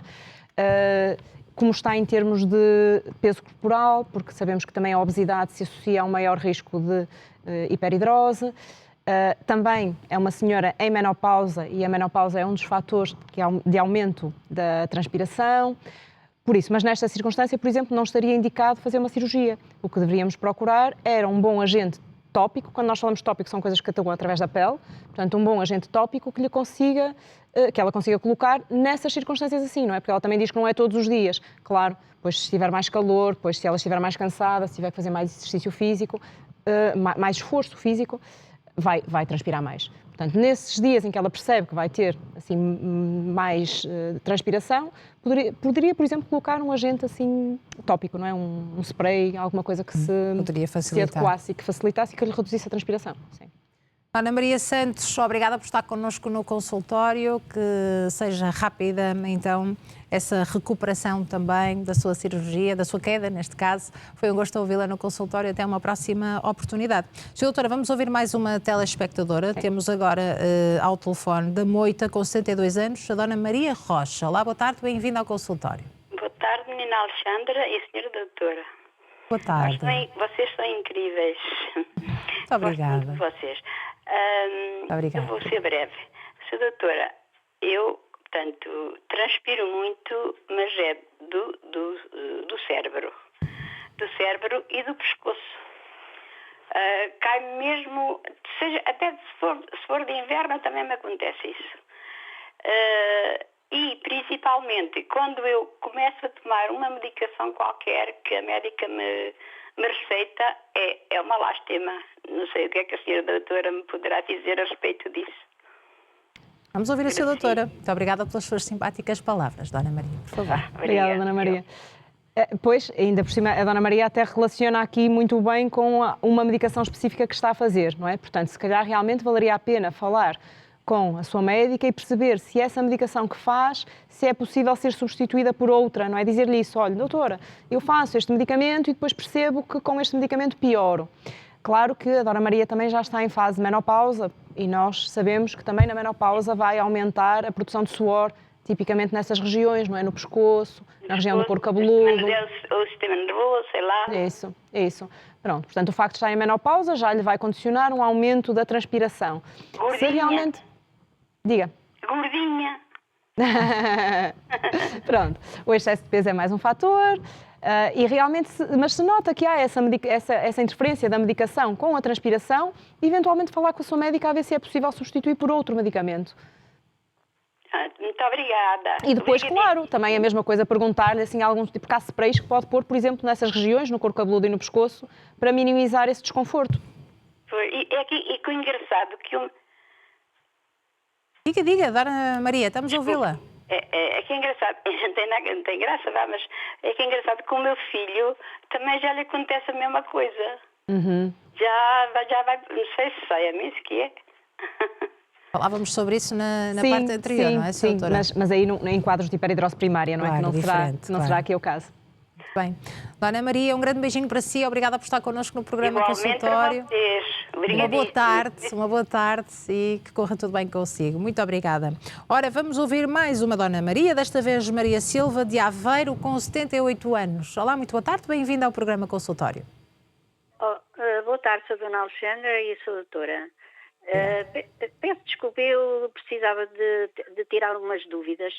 como está em termos de peso corporal, porque sabemos que também a obesidade se associa a um maior risco de hiperidrose. Também é uma senhora em menopausa e a menopausa é um dos fatores de aumento da transpiração. Por isso, mas nesta circunstância, por exemplo, não estaria indicado fazer uma cirurgia. O que deveríamos procurar era um bom agente tópico. Quando nós falamos de tópico, são coisas que atuam através da pele. Portanto, um bom agente tópico que ela consiga colocar nessas circunstâncias assim, não é? Porque ela também diz que não é todos os dias. Claro, pois se estiver mais calor, pois se ela estiver mais cansada, se tiver que fazer mais exercício físico, mais esforço físico, vai transpirar mais. Portanto, nesses dias em que ela percebe que vai ter assim, mais transpiração, poderia, por exemplo, colocar um agente assim, tópico, não é? Um spray, alguma coisa que se adequasse e que facilitasse e que lhe reduzisse a transpiração. Sim. Ana Maria Santos, obrigada por estar connosco no consultório, que seja rápida, então, essa recuperação também da sua cirurgia, da sua queda, neste caso. Foi um gosto ouvi-la no consultório, até uma próxima oportunidade. Sra. Doutora, vamos ouvir mais uma telespectadora. Sim. Temos agora ao telefone da Moita, com 72 anos, a Dona Maria Rocha. Olá, boa tarde, bem-vinda ao consultório. Boa tarde, menina Alexandra e senhora doutora. Boa tarde. Vocês são incríveis. Muito obrigada. Gosto muito de vocês. Obrigada. Eu vou ser breve. Sra. doutora, eu, portanto, transpiro muito, mas é do cérebro. Do cérebro e do pescoço. Cai mesmo, até se for de inverno também me acontece isso. E, principalmente, quando eu começo a tomar uma medicação qualquer que a médica me receita, é uma lástima. Não sei o que é que a senhora doutora me poderá dizer a respeito disso. Vamos ouvir a senhora doutora. Muito obrigada pelas suas simpáticas palavras, Dona Maria, por favor. Obrigada, Dona Maria. Pois, ainda por cima, a Dona Maria até relaciona aqui muito bem com uma medicação específica que está a fazer, não é? Portanto, se calhar realmente valeria a pena falar com a sua médica e perceber se essa medicação que faz, se é possível ser substituída por outra, não é? Dizer-lhe isso, olha, doutora, eu faço este medicamento e depois percebo que com este medicamento pioro. Claro que a Dona Maria também já está em fase de menopausa e nós sabemos que também na menopausa vai aumentar a produção de suor, tipicamente nessas regiões, não é? No pescoço, na região do couro cabeludo. O sistema nervoso, sei lá. Isso. Pronto, portanto, o facto de estar em menopausa já lhe vai condicionar um aumento da transpiração. Gordinha. Se realmente... Diga. Gordinha. Pronto, o excesso de peso é mais um fator e realmente, mas se nota que há essa interferência da medicação com a transpiração, eventualmente falar com a sua médica a ver se é possível substituir por outro medicamento. Muito obrigada. E depois, claro, também a mesma coisa, perguntar-lhe assim, porque há sprays que pode pôr, por exemplo, nessas regiões, no couro cabeludo e no pescoço, para minimizar esse desconforto. E que o engraçado que eu... Diga, Dona Maria, estamos a ouvi-la. É que é engraçado, não tem graça, mas é que é engraçado que o meu filho também já lhe acontece a mesma coisa. Uhum. Já vai, não sei se sai a mim, se que é. Falávamos sobre isso na parte anterior, não é, sim, doutora? mas aí em quadros de hiperidrose primária, não é? Claro, Que não será aqui o caso. Bem, Dona Maria, um grande beijinho para si, obrigada por estar connosco no programa Igualmente Consultório. para vocês. Uma boa tarde e que corra tudo bem consigo. Muito obrigada. Ora, vamos ouvir mais uma Dona Maria, desta vez Maria Silva, de Aveiro, com 78 anos. Olá, muito boa tarde, bem-vinda ao programa Consultório. Boa tarde, sou a Dona Alexandra e sou a doutora. Peço desculpa, eu precisava de tirar algumas dúvidas.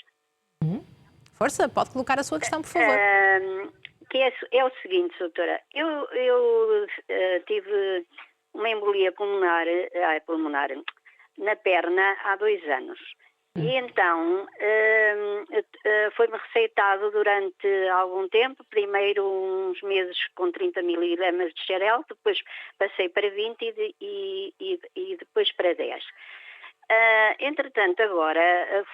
Força, pode colocar a sua questão, por favor. Que é o seguinte, doutora. Eu tive uma embolia pulmonar na perna há 2 anos. E então foi-me receitado durante algum tempo, primeiro uns meses com 30 miligramas de xarelto, depois passei para 20 e depois para 10. Entretanto, agora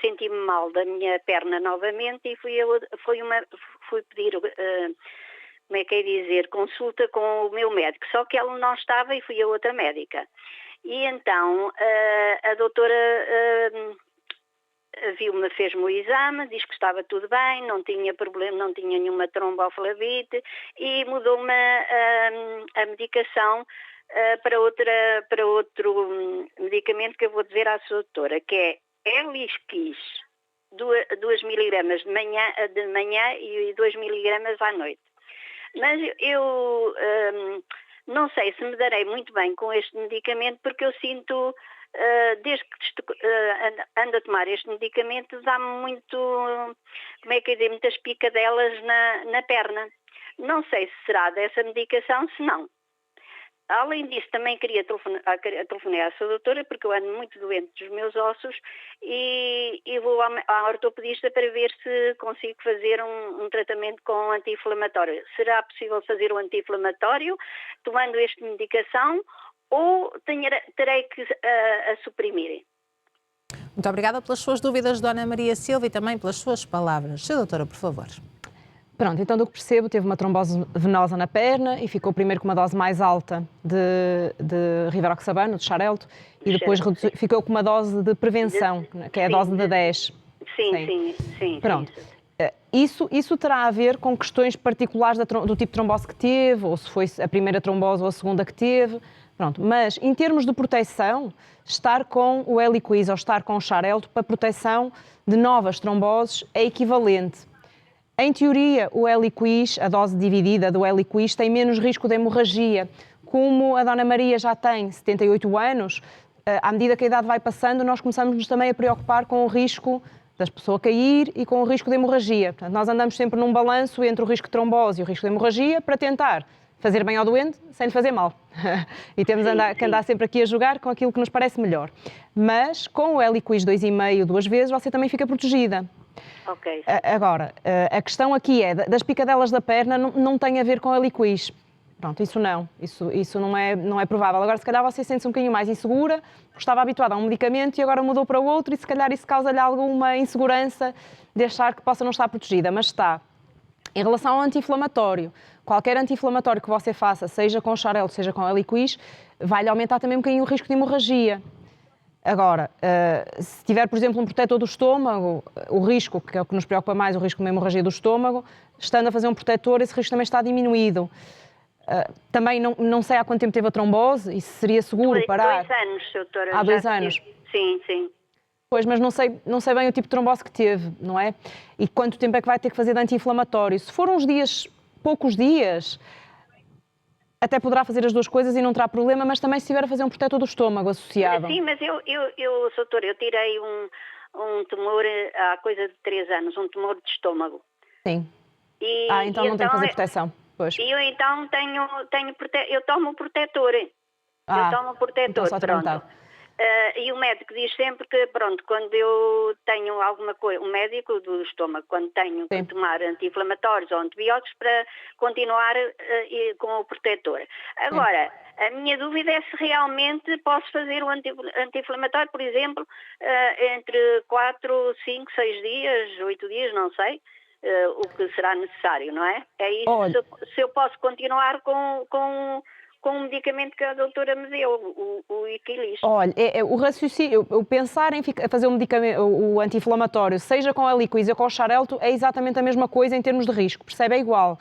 senti-me mal da minha perna novamente e fui pedir, como é que é dizer, consulta com o meu médico, só que ela não estava e fui a outra médica. E então a doutora viu-me, fez-me o exame, disse que estava tudo bem, não tinha problema, não tinha nenhuma tromboflavite e mudou-me a medicação para outro medicamento que eu vou dizer à sua doutora, que é Elisquis, 2 miligramas de manhã e 2 miligramas à noite. Mas eu não sei se me darei muito bem com este medicamento, porque eu sinto, desde que ando a tomar este medicamento, dá-me muito, como é que eu digo, muitas picadelas na perna. Não sei se será dessa medicação, se não. Além disso, também queria telefonar à sua doutora, porque eu ando muito doente dos meus ossos e vou à ortopedista para ver se consigo fazer um tratamento com anti-inflamatório. Será possível fazer o anti-inflamatório tomando esta medicação ou terei que a suprimir? Muito obrigada pelas suas dúvidas, Dona Maria Silva, e também pelas suas palavras. Sra. Doutora, por favor. Pronto, então do que percebo, teve uma trombose venosa na perna e ficou primeiro com uma dose mais alta de rivaroxabano, de xarelto, e depois ficou com uma dose de prevenção, que é a dose de 10. Sim. Pronto. Isso terá a ver com questões particulares do tipo de trombose que teve, ou se foi a primeira trombose ou a segunda que teve. Pronto. Mas, em termos de proteção, estar com o Eliquis ou estar com o xarelto para proteção de novas tromboses é equivalente. Em teoria, o Eliquis, a dose dividida do Eliquis, tem menos risco de hemorragia. Como a Dona Maria já tem 78 anos, à medida que a idade vai passando, nós começamos também a preocupar com o risco das pessoas cair e com o risco de hemorragia. Portanto, nós andamos sempre num balanço entre o risco de trombose e o risco de hemorragia para tentar fazer bem ao doente sem lhe fazer mal. E temos que andar sempre aqui a jogar com aquilo que nos parece melhor. Mas com o Eliquis 2,5 2 vezes, você também fica protegida. Ok. Agora, a questão aqui é, das picadelas da perna não tem a ver com a Eliquis. Pronto, isso não. Isso não é provável. Agora, se calhar você sente-se um bocadinho mais insegura, porque estava habituada a um medicamento e agora mudou para outro e se calhar isso causa-lhe alguma insegurança de achar que possa não estar protegida, mas está. Em relação ao anti-inflamatório, qualquer anti-inflamatório que você faça, seja com xarelto, seja com Eliquis, vai-lhe aumentar também um bocadinho o risco de hemorragia. Agora, se tiver, por exemplo, um protetor do estômago, o risco, que é o que nos preocupa mais, o risco de uma hemorragia do estômago, estando a fazer um protetor, esse risco também está diminuído. Também não sei há quanto tempo teve a trombose e se seria seguro parar. 2 anos, doutora. Há 2 anos? Sim. Pois, mas não sei bem o tipo de trombose que teve, não é? E quanto tempo é que vai ter que fazer de anti-inflamatório. Se for uns dias, poucos dias, até poderá fazer as duas coisas e não terá problema, mas também se tiver a fazer um protetor do estômago associado. Sim, mas doutora, eu tirei um tumor há coisa de 3 anos, um tumor de estômago. Sim. Então não tem que fazer proteção. Pois. E eu então eu tomo o protetor. Eu tomo o protetor, então só pronto. E o médico diz sempre que, pronto, quando eu tenho alguma coisa, o médico do estômago, quando tenho que tomar anti-inflamatórios ou antibióticos para continuar com o protetor. Agora, a minha dúvida é se realmente posso fazer o anti-inflamatório, por exemplo, entre 4, 5, 6 dias, 8 dias, não sei. O que será necessário, não é? É isso. Se eu posso continuar com com o medicamento que a doutora me deu, o Equilis. Olha, o raciocínio, o pensar em fazer um medicamento, o anti-inflamatório, seja com a Eliquis ou com o Xarelto, é exatamente a mesma coisa em termos de risco, percebe? É igual.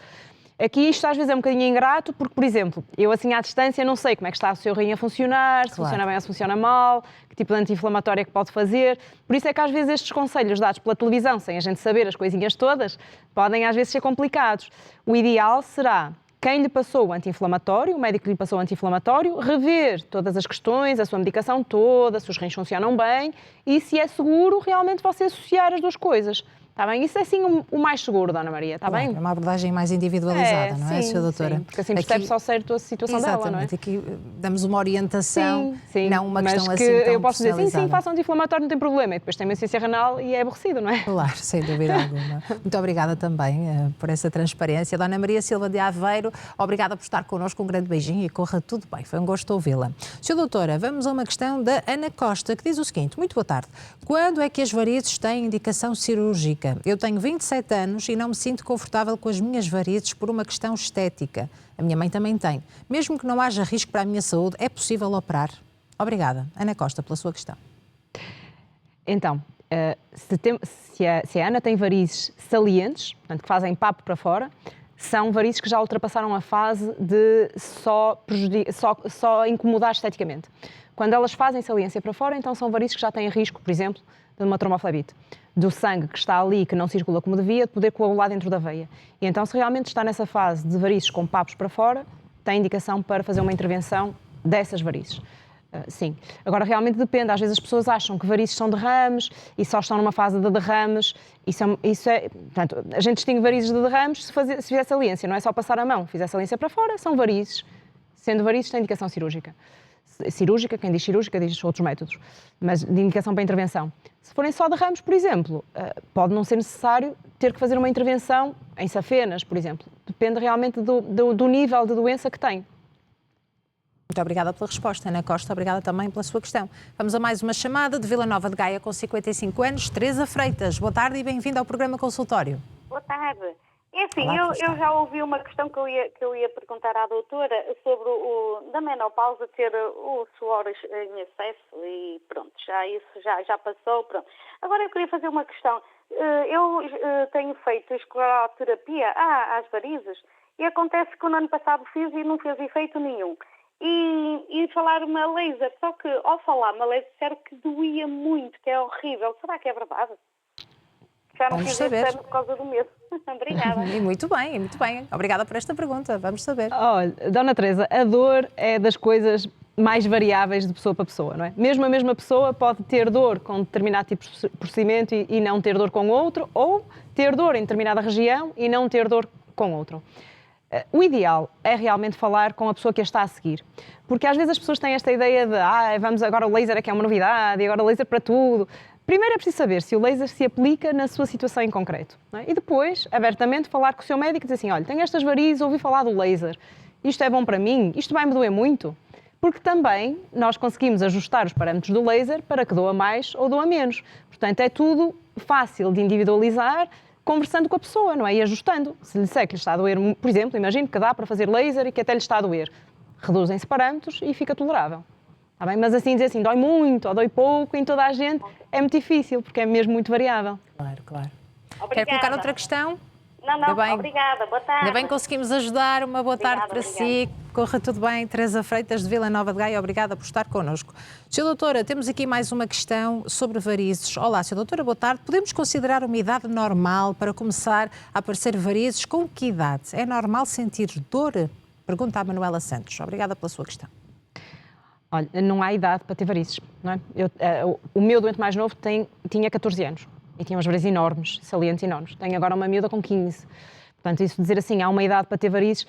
Aqui isto às vezes é um bocadinho ingrato, porque, por exemplo, eu assim à distância não sei como é que está o seu rim a funcionar, se funciona bem ou se funciona mal, que tipo de anti-inflamatório é que pode fazer. Por isso é que às vezes estes conselhos dados pela televisão, sem a gente saber as coisinhas todas, podem às vezes ser complicados. O ideal será quem lhe passou o anti-inflamatório, o médico que lhe passou o anti-inflamatório, rever todas as questões, a sua medicação toda, se os rins funcionam bem e se é seguro realmente você associar as duas coisas. Está bem? Isso é sim o mais seguro, Dona Maria, está bem? É uma abordagem mais individualizada, não é, Sra. Doutora? Sim, porque assim percebe-se ao certo a situação dela, não é? Exatamente, aqui damos uma orientação, não uma questão mas assim tão eu posso dizer, sim, façam anti-inflamatório, não tem problema, e depois tem uma insuficiência renal e é aborrecido, não é? Claro, sem dúvida alguma. Muito obrigada também por essa transparência. Dona Maria Silva de Aveiro, obrigada por estar connosco, um grande beijinho e corra tudo bem, foi um gosto ouvi-la. Sra. Doutora, vamos a uma questão da Ana Costa, que diz o seguinte: muito boa tarde. Quando é que as varizes têm indicação cirúrgica? Eu tenho 27 anos e não me sinto confortável com as minhas varizes por uma questão estética. A minha mãe também tem. Mesmo que não haja risco para a minha saúde, é possível operar? Obrigada, Ana Costa, pela sua questão. Então, se a Ana tem varizes salientes, portanto, que fazem papo para fora, são varizes que já ultrapassaram a fase de só incomodar esteticamente. Quando elas fazem saliência para fora, então são varizes que já têm risco, por exemplo, de uma tromboflebite, do sangue que está ali, que não circula como devia, de poder coagular dentro da veia. E então, se realmente está nessa fase de varizes com papos para fora, tem indicação para fazer uma intervenção dessas varizes. Sim. Agora, realmente depende. Às vezes as pessoas acham que varizes são derrames e só estão numa fase de derrames. Portanto, a gente distingue varizes de derrames se fizer saliência. Não é só passar a mão. Fizer saliência para fora, são varizes. Sendo varizes, tem indicação cirúrgica. Cirúrgica, quem diz cirúrgica diz outros métodos, mas de indicação para intervenção. Se forem só derrames, por exemplo, pode não ser necessário ter que fazer uma intervenção em safenas, por exemplo. Depende realmente do nível de doença que tem. Muito obrigada pela resposta, Ana Costa. Obrigada também pela sua questão. Vamos a mais uma chamada de Vila Nova de Gaia, com 55 anos, Teresa Freitas. Boa tarde e bem-vinda ao programa Consultório. Boa tarde. É assim, Olá, eu já ouvi uma questão que eu ia perguntar à doutora sobre da menopausa ter o suor em excesso e pronto, isso já passou, pronto. Agora eu queria fazer uma questão. Eu tenho feito escleroterapia às varizes e acontece que no ano passado fiz e não fez efeito nenhum. E falaram-me a laser, só que ao falar-me a laser disseram que doía muito, que é horrível. Será que é verdade? Já não fiz este ano por causa do medo. Obrigada. E muito bem, muito bem. Obrigada por esta pergunta. Vamos saber. Olha, Dona Teresa, a dor é das coisas mais variáveis de pessoa para pessoa, não é? Mesmo a mesma pessoa pode ter dor com determinado tipo de procedimento e não ter dor com outro, ou ter dor em determinada região e não ter dor com outro. O ideal é realmente falar com a pessoa que a está a seguir, porque às vezes as pessoas têm esta ideia de vamos agora o laser é que é uma novidade e agora o laser para tudo. Primeiro é preciso saber se o laser se aplica na sua situação em concreto, não é? E depois, abertamente, falar com o seu médico e dizer assim, olha, tenho estas varizes, ouvi falar do laser, isto é bom para mim, isto vai-me doer muito, porque também nós conseguimos ajustar os parâmetros do laser para que doa mais ou doa menos. Portanto, é tudo fácil de individualizar, conversando com a pessoa, não é? E ajustando. Se lhe disser que lhe está a doer, por exemplo, imagino que dá para fazer laser e que até lhe está a doer, reduzem-se parâmetros e fica tolerável. Está bem? Mas assim, dizer assim, dói muito ou dói pouco em toda a gente é muito difícil, porque é mesmo muito variável. Claro. Obrigada. Quer colocar outra questão? Não, obrigada. Boa tarde. Ainda bem que conseguimos ajudar. Uma boa tarde para si. Corra tudo bem. Teresa Freitas, de Vila Nova de Gaia, obrigada por estar connosco. Sra. Doutora, temos aqui mais uma questão sobre varizes. Olá, Sra. Doutora, boa tarde. Podemos considerar uma idade normal para começar a aparecer varizes? Com que idade? É normal sentir dor? Pergunta a Manuela Santos. Obrigada pela sua questão. Olha, não há idade para ter varizes, não é? O meu doente mais novo tinha 14 anos e tinha umas varizes enormes, salientes enormes. Tenho agora uma miúda com 15. Portanto, isso de dizer assim, há uma idade para ter varizes,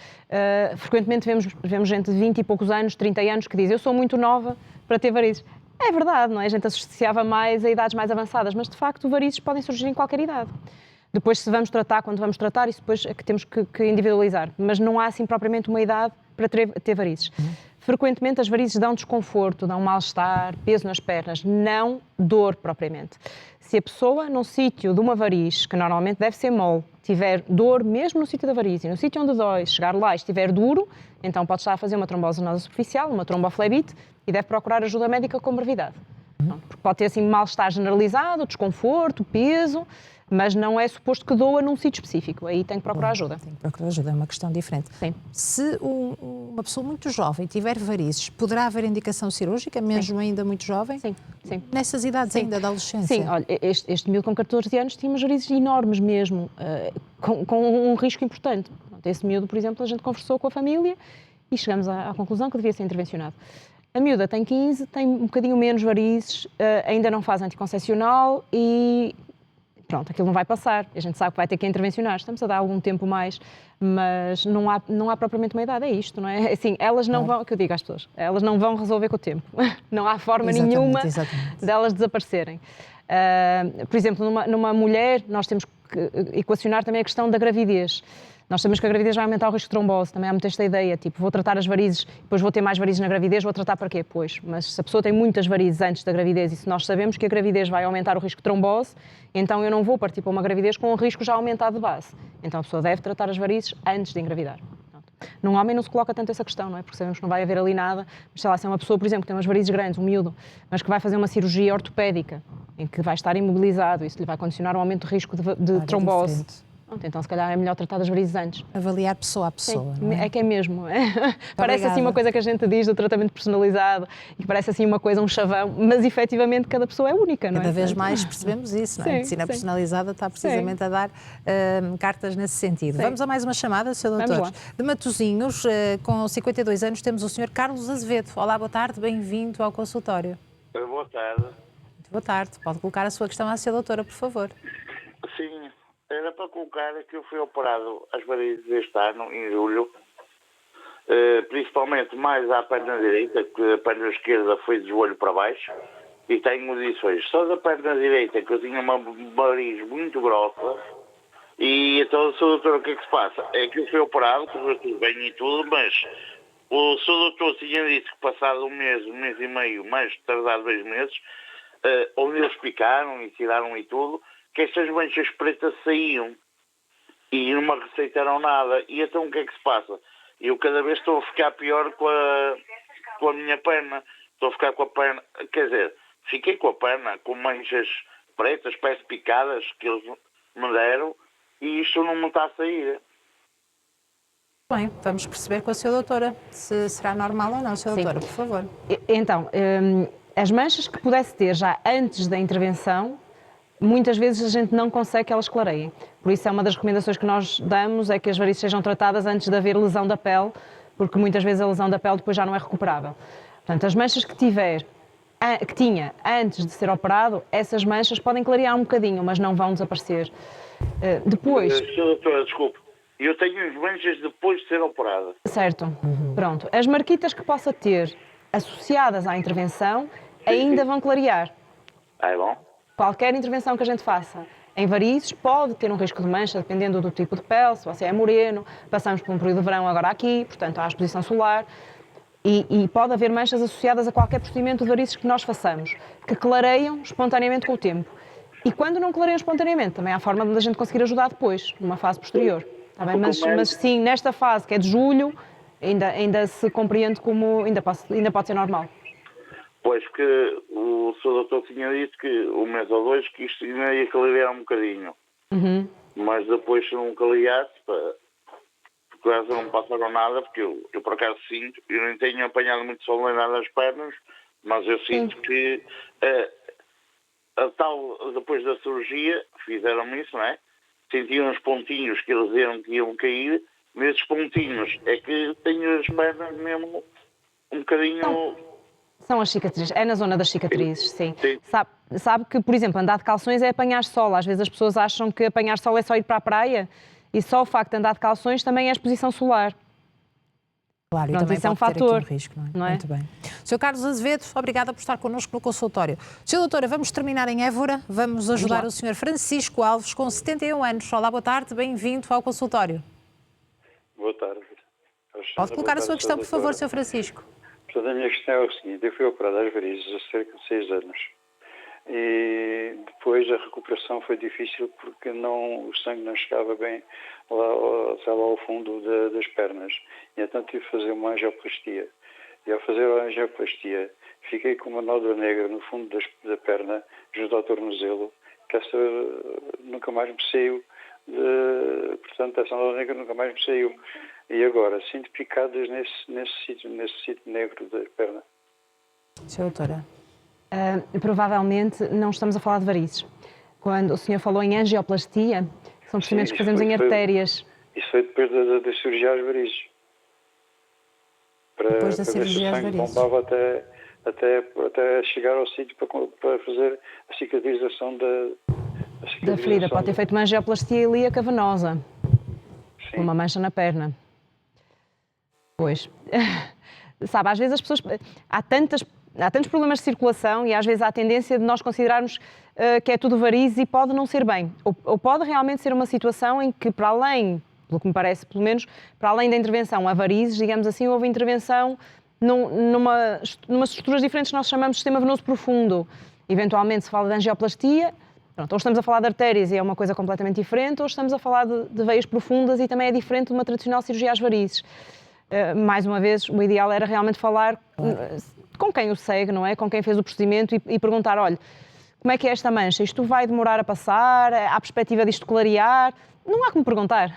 frequentemente vemos gente de 20 e poucos anos, 30 anos, que diz, eu sou muito nova para ter varizes. É verdade, não é? A gente associava mais a idades mais avançadas, mas de facto varizes podem surgir em qualquer idade. Depois, se vamos tratar, quando vamos tratar, isso depois é que temos que individualizar. Mas não há assim propriamente uma idade para ter varizes. frequentemente as varizes dão desconforto, dão mal-estar, peso nas pernas, não dor propriamente. Se a pessoa, num sítio de uma variz, que normalmente deve ser mole, tiver dor mesmo no sítio da variz e no sítio onde dói, chegar lá e estiver duro, então pode estar a fazer uma trombose venosa superficial, uma tromboflebite, e deve procurar ajuda médica com brevidade. Porque pode ter assim mal-estar generalizado, desconforto, peso, mas não é suposto que doa num sítio específico. Aí tem que procurar ajuda. Tem que procurar ajuda, é uma questão diferente. Sim. Se uma pessoa muito jovem tiver varizes, poderá haver indicação cirúrgica, mesmo ainda muito jovem? Sim, sim. Nessas idades ainda da adolescência? Sim, olha, este miúdo com 14 anos tinha umas varizes enormes mesmo, com um risco importante. Esse miúdo, por exemplo, a gente conversou com a família e chegamos à conclusão que devia ser intervencionado. A miúda tem 15, tem um bocadinho menos varizes, ainda não faz anticoncepcional e pronto, aquilo não vai passar. A gente sabe que vai ter que intervencionar. Estamos a dar algum tempo mais, mas não há propriamente uma idade, é isto, não é? Assim, elas não vão, que eu digo às pessoas, elas não vão resolver com o tempo. Não há forma nenhuma delas desaparecerem. Por exemplo, numa mulher, nós temos que equacionar também a questão da gravidez. Nós sabemos que a gravidez vai aumentar o risco de trombose, também há muita esta ideia, tipo, vou tratar as varizes, depois vou ter mais varizes na gravidez, vou tratar para quê? Pois, mas se a pessoa tem muitas varizes antes da gravidez e se nós sabemos que a gravidez vai aumentar o risco de trombose, então eu não vou partir para uma gravidez com um risco já aumentado de base. Então a pessoa deve tratar as varizes antes de engravidar. Num homem não se coloca tanto essa questão, não é? Porque sabemos que não vai haver ali nada, mas sei lá, se é uma pessoa, por exemplo, que tem umas varizes grandes, um miúdo, mas que vai fazer uma cirurgia ortopédica, em que vai estar imobilizado, isso lhe vai condicionar o aumento de risco de trombose. Então, se calhar, é melhor tratar das varizes antes. Avaliar pessoa a pessoa, Sim, não é? É que é mesmo. Parece assim uma coisa que a gente diz do tratamento personalizado e que parece assim uma coisa, um chavão, mas efetivamente cada pessoa é única, não é? Cada vez mais percebemos isso, não é? A medicina personalizada está precisamente a dar cartas nesse sentido. Vamos a mais uma chamada, Sr. Doutor. De Matosinhos, com 52 anos, temos o Sr. Carlos Azevedo. Olá, boa tarde, bem-vindo ao consultório. Boa tarde. Muito boa tarde. Pode colocar a sua questão à Sra. Doutora, por favor. Sim. Era para colocar que eu fui operado às varizes este ano, em julho, principalmente mais à perna direita, que a perna esquerda foi de joelho para baixo, e tenho medições. Só da perna direita, que eu tinha uma variz muito grossa, e então, Sr. Doutor, o que é que se passa? É que eu fui operado, correu tudo bem e tudo, mas o Sr. Doutor tinha dito que passado um mês e meio, mais tardado 2 meses, onde eles picaram e tiraram e tudo, que estas manchas pretas saíam e não me receitaram nada. E então o que é que se passa? Eu cada vez estou a ficar pior com a minha perna. Estou a ficar com a perna, quer dizer, fiquei com a perna com manchas pretas, pés picadas que eles me deram e isto não me está a sair. Bem, vamos perceber com a Sra. Doutora se será normal ou não, Sra. Doutora, por favor. Então, as manchas que pudesse ter já antes da intervenção, muitas vezes a gente não consegue que elas clareiem. Por isso é uma das recomendações que nós damos, é que as varizes sejam tratadas antes de haver lesão da pele, porque muitas vezes a lesão da pele depois já não é recuperável. Portanto, as manchas que tinha antes de ser operado, essas manchas podem clarear um bocadinho, mas não vão desaparecer. Depois... Sra. Doutora, desculpe, eu tenho as manchas depois de ser operada. Certo, pronto. As marquitas que possa ter associadas à intervenção ainda vão clarear. É bom? Qualquer intervenção que a gente faça em varizes pode ter um risco de mancha, dependendo do tipo de pele, se você é moreno, passamos por um período de verão agora aqui, portanto há a exposição solar, e pode haver manchas associadas a qualquer procedimento de varizes que nós façamos, que clareiam espontaneamente com o tempo. E quando não clareiam espontaneamente, também há forma de a gente conseguir ajudar depois, numa fase posterior. Tá bem? Mas sim, nesta fase, que é de julho, ainda se compreende como, ainda pode ser normal. Pois, que o Sr. Doutor tinha dito que 1 mês ou 2 que isto ainda ia clarear um bocadinho. Mas depois, se não clareasse, porque elas não passaram nada, porque eu por acaso sinto, eu nem tenho apanhado muito sol nem nada nas pernas, mas eu sinto que depois da cirurgia, fizeram isso, não é? Senti uns pontinhos que eles diziam que iam cair, mas esses pontinhos é que tenho as pernas mesmo um bocadinho... São as cicatrizes, é na zona das cicatrizes, sim. Sabe que, por exemplo, andar de calções é apanhar sol. Às vezes as pessoas acham que apanhar sol é só ir para a praia e só o facto de andar de calções também é exposição solar. Claro, Pronto, e também isso é um pode ter fator, aqui um risco, não é? não é? Muito bem. Sr. Carlos Azevedo, obrigada por estar connosco no consultório. Sra. Doutora, vamos terminar em Évora, vamos ajudar o Sr. Francisco Alves, com 71 anos. Olá, boa tarde, bem-vindo ao consultório. Boa tarde. Pode colocar a sua questão, por favor, Sr. Francisco. Portanto, a minha questão é o seguinte: eu fui operado às varizes há cerca de 6 anos. E depois a recuperação foi difícil porque o sangue não chegava bem lá ao fundo das pernas. E então tive de fazer uma angioplastia. E ao fazer a angioplastia, fiquei com uma nódoa negra no fundo da perna, junto ao tornozelo, que essa nunca mais me saiu. Portanto, essa nódoa negra nunca mais me saiu. E agora, sinto picadas nesse sítio negro da perna. Senhora doutora. Provavelmente não estamos a falar de varizes. Quando o senhor falou em angioplastia, são procedimentos que fazemos em artérias. Isso foi depois da cirurgia às varizes. Depois da cirurgia às varizes. Bombava até chegar ao sítio para fazer a cicatrização da ferida. Pode ter feito uma angioplastia ilíaca venosa. Sim. Uma mancha na perna. Pois. Sabe, às vezes as pessoas... Há tantos problemas de circulação e às vezes há a tendência de nós considerarmos que é tudo varizes e pode não ser bem. Ou pode realmente ser uma situação em que, para além, pelo que me parece, pelo menos, para além da intervenção a varizes, digamos assim, houve intervenção numas estruturas diferentes que nós chamamos de sistema venoso profundo. Eventualmente se fala de angioplastia, pronto, ou estamos a falar de artérias e é uma coisa completamente diferente, ou estamos a falar de veias profundas e também é diferente de uma tradicional cirurgia às varizes. Mais uma vez, o ideal era realmente falar com quem o segue, não é? Com quem fez o procedimento e perguntar, olha, como é que é esta mancha? Isto vai demorar a passar? Há perspectiva disto clarear? Não há como perguntar.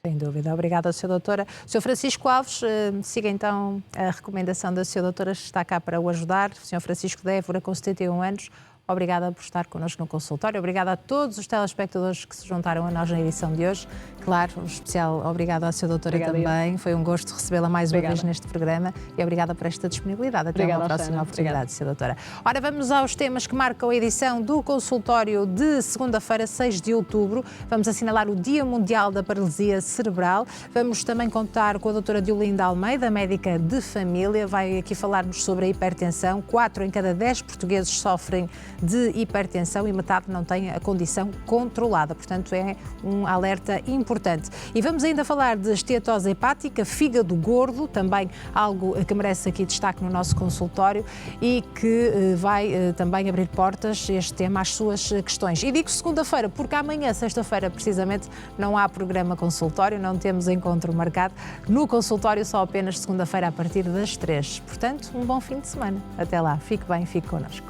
Sem dúvida. Obrigada, Sra. Doutora. Sr. Francisco Alves, siga então a recomendação da Sra. Doutora, que está cá para o ajudar. O Sr. Francisco de Évora, com 71 anos. Obrigada por estar connosco no consultório. Obrigada a todos os telespectadores que se juntaram a nós na edição de hoje. Claro, um especial obrigada à Sra. Doutora também. Foi um gosto recebê-la mais uma vez neste programa e obrigada por esta disponibilidade. Até uma próxima oportunidade, Sra. Doutora. Ora, vamos aos temas que marcam a edição do consultório de segunda-feira, 6 de outubro. Vamos assinalar o Dia Mundial da Paralisia Cerebral. Vamos também contar com a doutora Diolinda Almeida, médica de família. Vai aqui falar-nos sobre a hipertensão. 4 em cada 10 portugueses sofrem de hipertensão e metade não tem a condição controlada. Portanto, é um alerta importante. E vamos ainda falar de esteatose hepática, fígado gordo, também algo que merece aqui destaque no nosso consultório e que vai também abrir portas, este tema, às suas questões. E digo segunda-feira, porque amanhã, sexta-feira, precisamente, não há programa consultório, não temos encontro marcado no consultório, só apenas segunda-feira a partir das 3. Portanto, um bom fim de semana. Até lá. Fique bem, fique connosco.